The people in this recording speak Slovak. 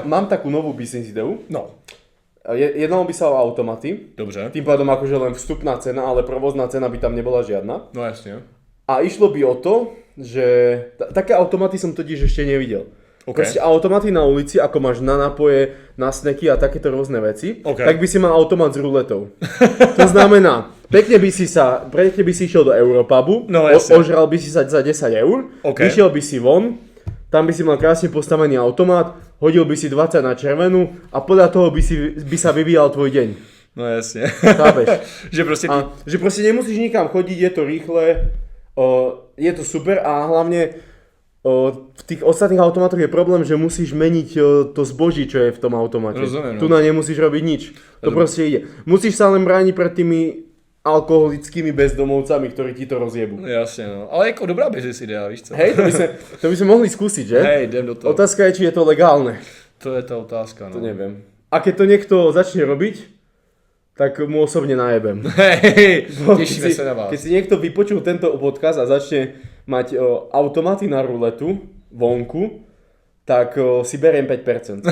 Mám takú novú business ideu. No. Jednalo by sa o automaty. Dobře. Tým pádom akože len vstupná cena, ale provozná cena by tam nebola žiadna. No jasne. A išlo by o to, že také automaty som totiž ešte nevidel. Okay. Proste automaty na ulici, ako máš na nápoje, na snacky a takéto rôzne veci, tak by si mal automat s ruletou. To znamená, pekne by si išiel do Europubu, ožral by si sa za 10 eur, išiel by si von, tam by si mal krásne postavený automat, hodil by si 20 na červenú a podľa toho by sa vyvíjal tvoj deň. No jasne. Chápeš? Že proste nemusíš nikam chodiť, je to rýchle, je to super a hlavne v tých ostatných automatoch je problém, že musíš meniť to zboží, čo je v tom automate. Rozumiem. Tu nemusíš robiť nič. To proste ide. Musíš sa len brániť pred tými alkoholickými bezdomovcami, ktorí ti to rozjebú. Jasne, no. Ale ako dobrá business idea, víš co? Hej, to by sme mohli skúsiť, že? Hej, idem do toho. Otázka je, či je to legálne. To je tá otázka, no. To neviem. A keď to niekto začne robiť, tak mu osobne najebem. Hej, tešíme sa na vás. Keď si niekto vypočul tento podcast a začne mať automaty na ruletu vonku, tak si beriem 5%.